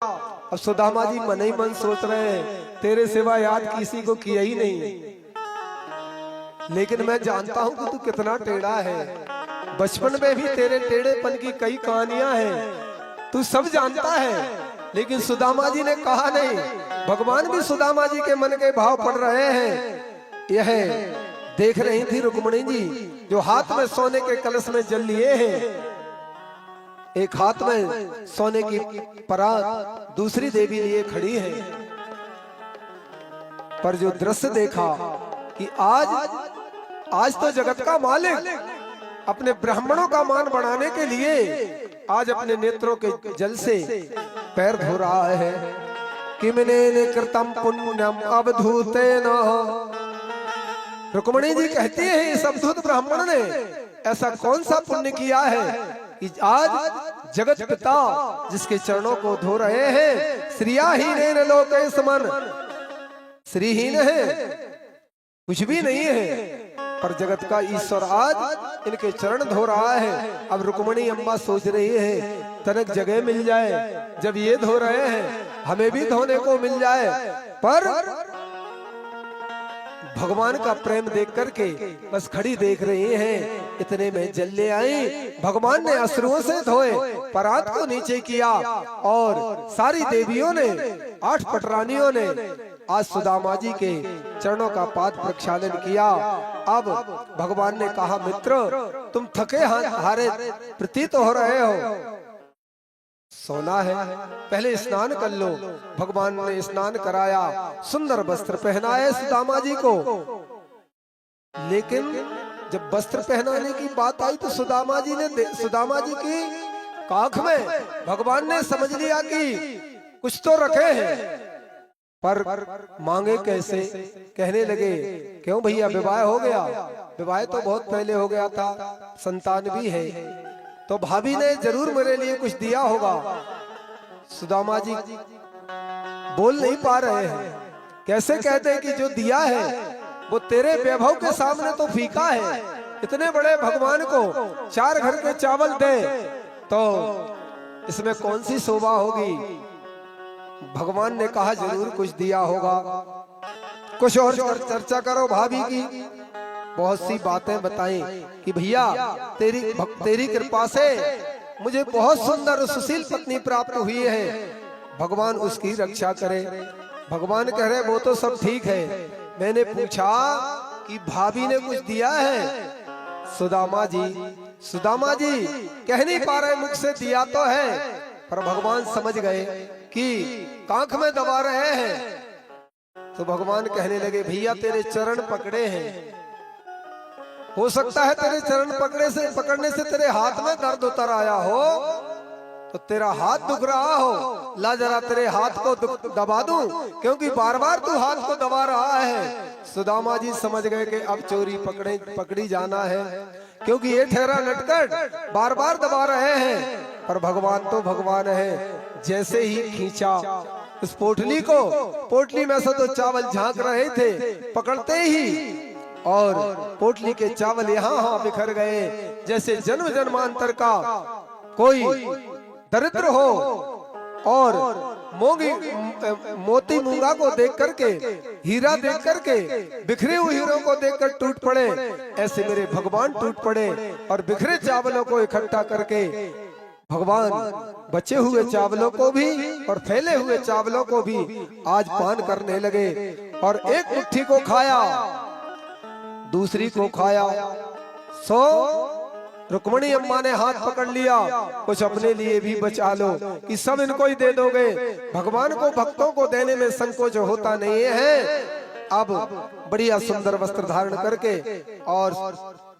अब सुदामा जी मन ही मन सोच रहे हैं तेरे सिवा याद किसी को किया ही नहीं, लेकिन मैं जानता हूं कि तू कितना टेढ़ा है। बचपन में भी तेरे टेढ़ेपन की कई कहानियां हैं, तू सब जानता है। लेकिन सुदामा जी ने कहा नहीं। भगवान भी सुदामा जी के मन के भाव पढ़ रहे हैं। यह देख रही थी रुक्मिणी जी, जो हाथ में सोने के कलश में जल लिए हैं। एक हाथ में सोने की परात, दूसरी देवी लिए खड़ी है। पर जो दृश्य देखा कि आज तो जगत का मालिक अपने ब्राह्मणों का मान बढ़ाने के लिए आज अपने नेत्रों के जल से पैर धो रहा है। किमने कृतम पुण्यम अवधूतेन। रुक्मिणी जी कहती है इस अवधूत ब्राह्मण ने ऐसा कौन सा पुण्य किया है कि आज जगत पिता जिसके चरणों को धो रहे हैं। श्रियाहीन लोके समन, श्रीहीन है, कुछ भी नहीं है, पर जगत का ईश्वर आज इनके चरण धो रहा है। अब रुक्मिणी अम्बा सोच रही है तनक जगह मिल जाए, जब ये धो रहे हैं हमें भी धोने को मिल जाए। पर भगवान का प्रेम देख करके बस खड़ी देख रही हैं। इतने में जल ले आई। भगवान ने अश्रुओं से धोए, परात को नीचे किया और सारी देवियों ने, 8 पटरानियों ने आज सुदामा जी के चरणों का पाद प्रक्षालन किया। अब भगवान ने कहा मित्र तुम थके हारे प्रतीत हो रहे हो, सोना है, पहले स्नान कर लो। भगवान ने स्नान कराया, सुंदर वस्त्र पहनाए सुदामा जी को। लेकिन जब वस्त्र पहनाने की बात आई तो सुदामा जी की काख में भगवान ने समझ लिया कि कुछ तो रखे हैं, पर मांगे कैसे। कहने लगे क्यों भैया विवाह हो गया? विवाह तो बहुत पहले हो गया था, संतान भी है, तो भाभी ने जरूर मेरे लिए कुछ दिया होगा। सुदामा जी बोल नहीं पा रहे हैं। कैसे कहते हैं कि जो दिया है वो तेरे वैभव के सामने तो फीका है। इतने बड़े भगवान को 4 घर के चावल दे तो इसमें कौन सी शोभा होगी। भगवान ने कहा जरूर कुछ दिया होगा। कुछ और चर्चा करो भाभी की। बहुत सी बातें बताई कि भैया तेरी कृपा से मुझे बहुत सुंदर सुशील पत्नी प्राप्त हुई है, भगवान उसकी रक्षा करे। भगवान कह रहे वो तो सब ठीक है, मैंने पूछा कि भाभी ने कुछ दिया है? सुदामा जी कह नहीं पा रहे मुख से दिया तो है, पर भगवान समझ गए कि कांख में दबा रहे हैं। तो भगवान कहने लगे भैया तेरे चरण पकड़े हैं, हो सकता है तेरे चरण पकड़ने से तेरे हाथ में दर्द उतर आया हो, तो तेरा हाथ दुख रहा हो, ला जरा तेरे हाथ को दबा दूं, क्योंकि बार बार तू हाथ को दबा रहा है। सुदामा जी समझ गए कि अब चोरी पकड़ी जाना है, क्योंकि ये ठहरा नटखट बार बार दबा रहे हैं। पर भगवान तो भगवान है। जैसे ही खींचा उस पोटली में से तो चावल झांक रहे थे, पकड़ते ही और पोटली के चावल यहाँ बिखर गए। जैसे जन्म जन्मांतर का कोई दरिद्र हो और मोती मूंगा को देख करके, हीरा देख करके, बिखरे हुए हीरों को देखकर टूट पड़े, ऐसे मेरे भगवान टूट पड़े और बिखरे चावलों को इकट्ठा करके भगवान बचे हुए चावलों को भी और फैले हुए चावलों को भी आज पान करने लगे। और एक मुट्ठी को खाया, दूसरी को खाया। सो रुक्मिणी अम्मा ने हाथ पकड़ लिया, कुछ अपने लिए भी बचा लो कि सब इनको ही दे दोगे। भगवान को भक्तों को देने में संकोच होता नहीं है। अब बढ़िया सुंदर वस्त्र धारण करके, और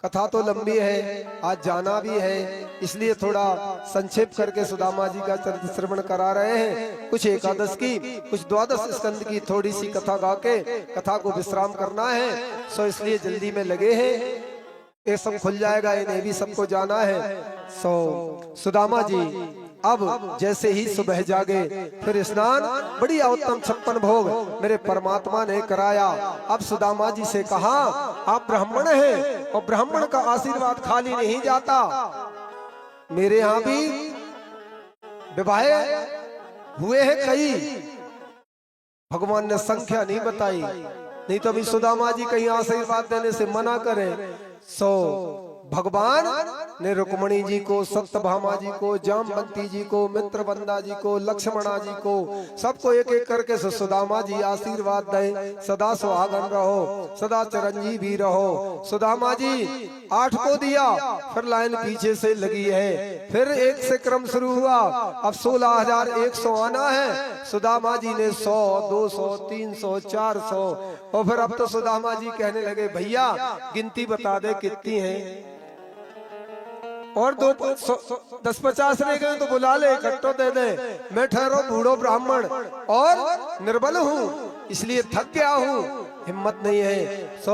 कथा तो लंबी है, आज जाना भी है, इसलिए थोड़ा संक्षेप करके सुदामा जी का चरित्र श्रवण करा रहे हैं। कुछ एकादश की, कुछ द्वादश स्कंद की थोड़ी सी कथा गा के कथा को विश्राम करना है, सो इसलिए जल्दी में लगे हैं। ये सब खुल जाएगा, इन्हें भी सबको जाना है। सो सुदामा जी अब जैसे ही सुबह जागे, फिर स्नान बढ़िया उत्तम 56 भोग मेरे परमात्मा ने कराया। अब सुदामा जी से कहा आप ब्राह्मण हैं और ब्राह्मण का आशीर्वाद खाली नहीं जाता। मेरे यहाँ भी विवाह हुए हैं कई, भगवान ने संख्या नहीं बताई, नहीं तो अभी सुदामा जी कहीं आशीर्वाद देने से मना करें। सो भगवान ने रुक्मणी जी को, सत्यभामा जी को, जामवंती जी को, मित्रवंदा जी को, लक्ष्मणा जी को, सबको एक एक करके सुदामा जी आशीर्वाद दे, सदा सुहागन रहो, सदा चिरंजीवी रहो। सुदामा जी 8 को दिया, फिर लाइन पीछे से लगी है, फिर 1 से क्रम शुरू हुआ, अब 16,100 आना है। सुदामा जी ने 100, 200, 300, 400, और फिर अब तो सुदामा जी कहने लगे भैया गिनती बता दे कितनी है, और 10-50 रह गए तो बुला ले, इकट्ठो दे दे, मैं ठहरो बूढ़ो ब्राह्मण और निर्बल हूँ, इसलिए थक गया हूँ, हिम्मत नहीं है। सो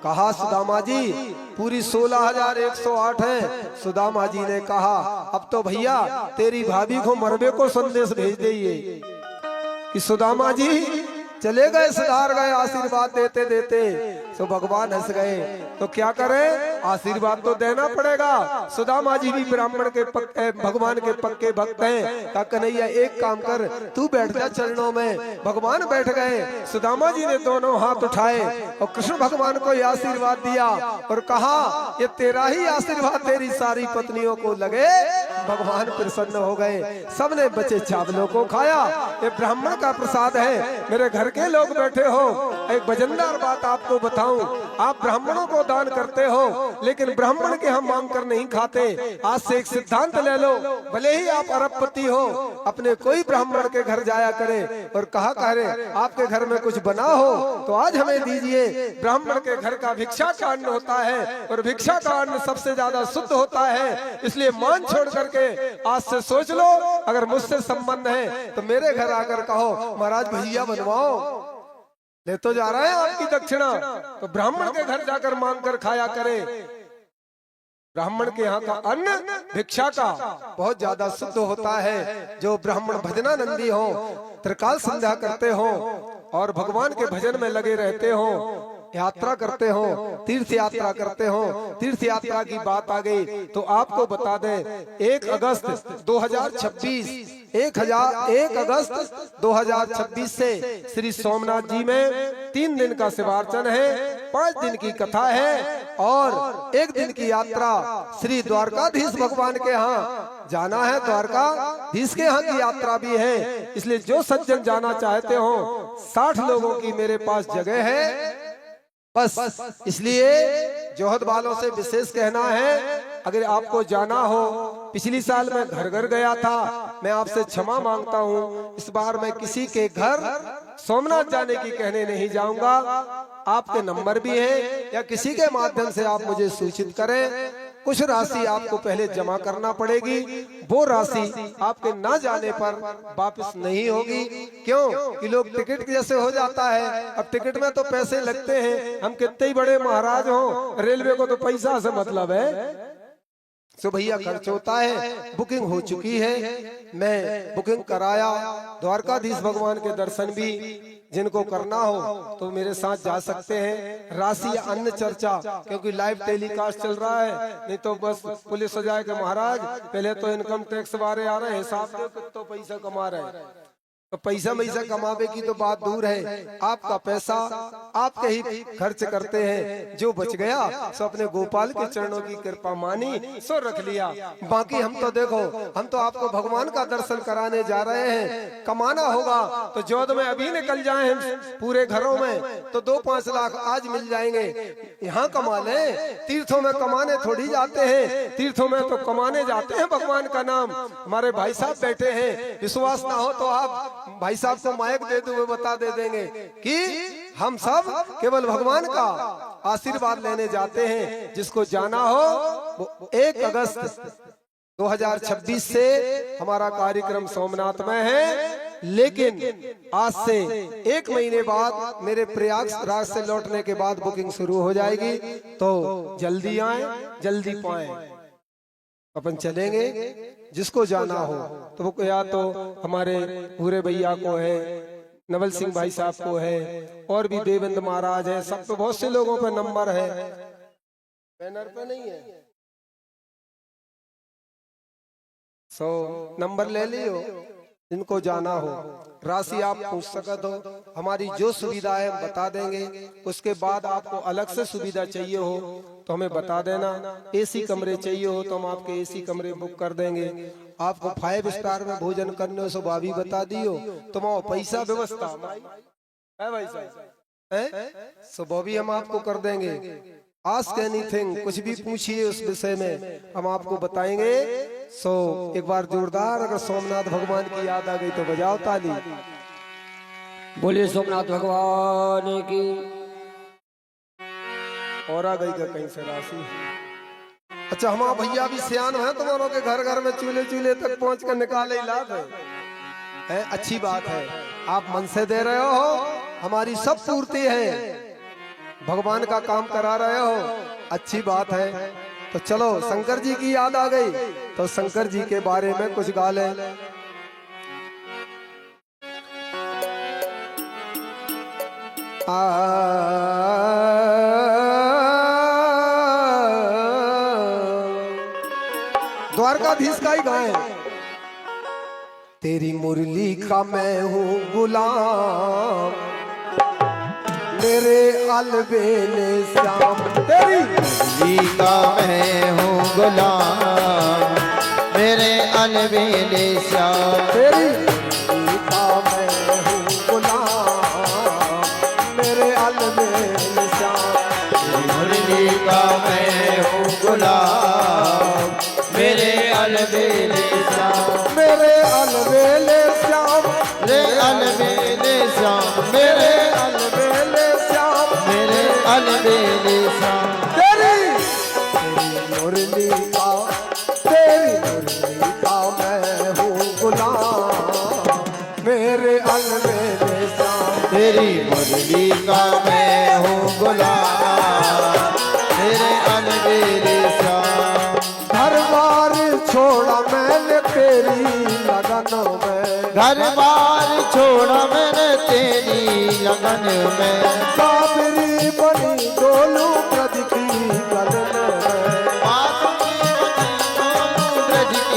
कहा सुदामा जी पूरी 16,108 है। सुदामा जी ने कहा अब तो भैया तेरी भाभी को मरबे को संदेश भेज दीजिए कि सुदामा जी चले गए, सुधार गए आशीर्वाद देते देते। तो भगवान हंस गए, तो क्या करें, आशीर्वाद तो देना पड़ेगा। सुदामा जी भी ब्राह्मण के पक्के, भगवान के पक्के भक्त हैं। कहा कन्हैया एक काम कर, तू बैठ जा चरणों में। भगवान बैठ गए, सुदामा जी ने दोनों हाथ उठाए और कृष्ण भगवान को आशीर्वाद दिया और कहा ये तेरा ही आशीर्वाद तेरी सारी पत्नियों को लगे। भगवान प्रसन्न हो गए, सबने बचे चावलों को खाया। ये ब्राह्मण का प्रसाद है। मेरे घर के लोग बैठे हो, एक वजनदार बात आपको बताऊं, आप ब्राह्मणों को दान करते हो, लेकिन ब्राह्मण के हम मांग कर नहीं खाते। आज से एक सिद्धांत ले लो, भले ही आप अरबपति हो, अपने कोई ब्राह्मण के घर जाया करे और कहा करे आपके घर में कुछ बना हो तो आज हमें दीजिए। ब्राह्मण के घर का भिक्षा का अन्न होता है और भिक्षा का अन्न सबसे ज्यादा शुद्ध होता है। इसलिए मान छोड़ करके आज से सोच लो, अगर मुझसे संबंध है तो मेरे घर आकर कहो महाराज भैया बनवाओ, ले तो जा रहा है आपकी दक्षिणा, तो ब्राह्मण के घर जाकर मांग कर खाया करे। ब्राह्मण के यहाँ का अन्न भिक्षा का बहुत ज्यादा शुद्ध होता है। जो ब्राह्मण भजनानंदी हो, त्रिकाल संध्या करते हो और भगवान के भजन में लगे रहते हो, यात्रा करते हो, तीर्थ यात्रा करते हो। तीर्थ यात्रा की बात आ गई तो आपको बता दें 1 अगस्त 2026 1 अगस्त 2026 से श्री सोमनाथ जी में 3 दिन का शिवार्चन है, 5 दिन की कथा है और 1 दिन की यात्रा श्री द्वारकाधीश भगवान के यहाँ जाना है। द्वारकाधीश के यहाँ की यात्रा भी है, इसलिए जो सज्जन जाना चाहते हो 60 लोगों की मेरे पास जगह है बस। इसलिए जोहद वालों से विशेष कहना है, अगर आपको जाना हो, पिछली साल मैं घर घर गया था, मैं आपसे क्षमा मांगता हूँ। इस बार मैं किसी के घर सोमनाथ जाने की कहने नहीं जाऊंगा। आपके नंबर भी है या किसी के माध्यम से आप मुझे सूचित करें। कुछ राशि आपको पहले जमा करना पड़ेगी, वो राशि आपके ना जाने पर वापस नहीं होगी। क्यों कि लोग टिकट जैसे हो जाता है, अब टिकट में तो पैसे लगते हैं, हम कितने ही बड़े महाराज हो, रेलवे को तो पैसा से मतलब है। सो भैया खर्च होता है। बुकिंग हो चुकी है, मैं बुकिंग कराया। द्वारकाधीश भगवान के दर्शन भी जिनको करना हो तो मेरे साथ जा सकते हैं। राशि अन्य चर्चा, क्योंकि लाइव टेलीकास्ट चल रहा है, नहीं तो बस पुलिस हो जाएगा महाराज पहले तो इनकम टैक्स वाले आ रहे हैं, हिसाब दो कितना पैसा कमा रहे हैं। तो पैसा कमावे की तो बात दूर है, आपका पैसा आपके ही खर्च करते हैं। जो बच गया सो अपने गोपाल के चरणों की कृपा मानी सो रख लिया। बाकी हम तो देखो, हम तो आपको भगवान का दर्शन कराने जा रहे हैं। कमाना होगा तो जोध में अभी निकल जाए पूरे घरों में तो 2-5 लाख आज मिल जाएंगे। यहाँ कमा ले, तीर्थों में कमाने थोड़ी जाते हैं, तीर्थों में तो कमाने जाते हैं भगवान का नाम। हमारे भाई साहब बैठे हैं, विश्वास ना हो तो आप भाई साहब को माइक दे दो, वो बता दे देंगे कि हम सब केवल भगवान का आशीर्वाद लेने जाते हैं। जिसको जाना हो वो 1 अगस्त 2026 से हमारा कार्यक्रम सोमनाथ में है, लेकिन आज से 1 महीने बाद मेरे प्रयागराज से लौटने के बाद बुकिंग शुरू हो जाएगी। तो जल्दी आए, जल्दी पाएं, अपन चलेंगे। जिसको जाना हो तो वो या तो हमारे पूरे भैया को है, नवल सिंह भाई साहब को है, और भी देवेंद्र महाराज है, सब तो बहुत से लोगों पे नंबर है, बैनर पे नहीं है। नंबर ले लियो। जिनको जाना हो, राशि आप पूछ सकते हो, हमारी जो सुविधा है हम बता देंगे। उसके बाद आपको अलग से सुविधा चाहिए हो तो हमें बता देना। एसी कमरे चाहिए हो तो हम आपके एसी कमरे बुक कर देंगे। आपको 5 स्टार में भोजन करने हो, सब अभी बता दियो, तो पैसा व्यवस्था है भाई साहब, सो वो भी हम आपको कर देंगे। आस्क एनीथिंग, कुछ भी पूछिए उस विषय में हम आपको बताएंगे। सो एक बार जोरदार अगर सोमनाथ भगवान की याद आ गई तो बजाओ ताली। बोलिए सोमनाथ भगवान की। और आ गई क्या कहीं से राशि? अच्छा, हमारा भैया भी सियान है, तुम्हारों के घर घर में चूल्हे चूल्हे तक पहुंच कर निकाले लाभ है। अच्छी बात है, आप मन से दे रहे हो, हमारी सब पूर्ति है, भगवान का काम करा रहे हो, अच्छी बात है। तो चलो, शंकर जी की याद आ गई तो शंकर जी के बारे में कुछ गा ले। द्वारकाधीश का ही गाए। तेरी मुरली का मैं हूँ गुलाम, मेरे अलबेले श्याम। तेरी मुरली का मैं हूँ गुलाम, मेरे अलबेले श्याम। तेरी मुरली का मैं हूँ गुलाम, मेरे अलबेले श्याम। मुरली का मैं हूँ गुलाम, मेरे अलबेले श्याम। मेरे अलबेले श्याम, मेरे अलबेले श्याम, मेरे अलबेले श्याम, मेरे अलबेले श्याम। तेरी मुरली का, तेरी मुरली का मैं हूँ गुलाम, मेरे अलबेले श्याम। तेरी मुरली का मैं हूँ गुलाम, मेरे अलबेले श्याम। घर बार छोड़ा मैंने तेरी लगन में, घर बार छोड़ा मैंने तेरी लगन में। काबरी बनी डोलू ब्रज की गलन में, बांसुरी बनी डोलू ब्रज की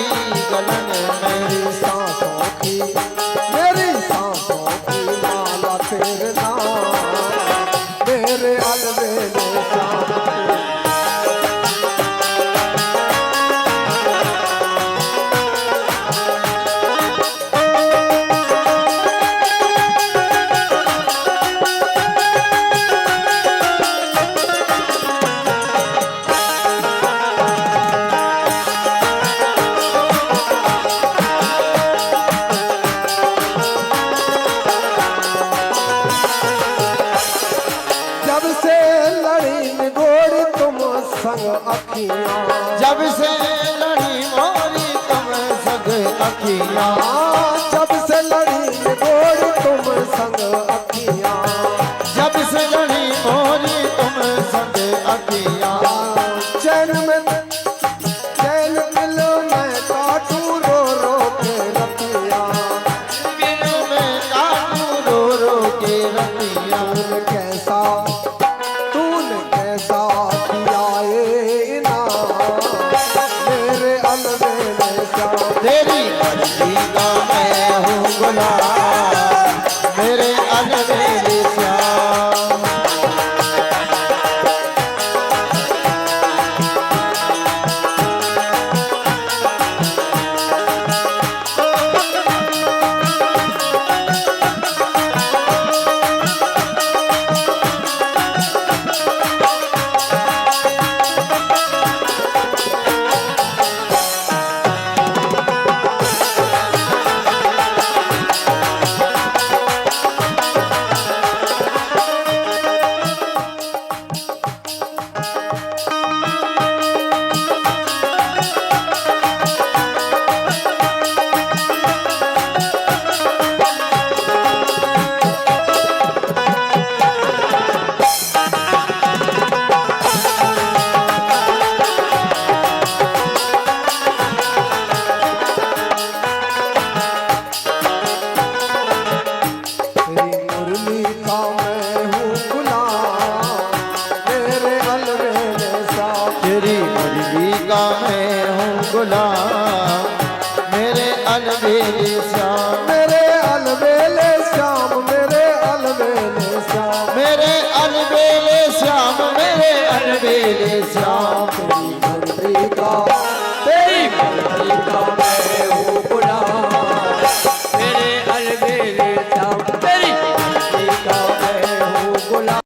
गलन में। मेरी सांसों की, मेरी सांसों की माला तेरे नाम, मेरे अलबेले श्याम। जब से लड़ी निगोड़ी तुम संग अखियां, जब से लड़ी मोरी तुम संग अखियां। जब से लड़ी निगोड़ी तुम संग अखियां, जब से लड़ी मोरी तुम संग अखियां। चैन में चैन दिल में काटू रो रो के रतिया, दिल में काटू रो रो के रतिया। कैसा तूने कैसा किया ये इनाम, मेरे अलबेले श्याम। तेरी मर्जी का मेरे श्याम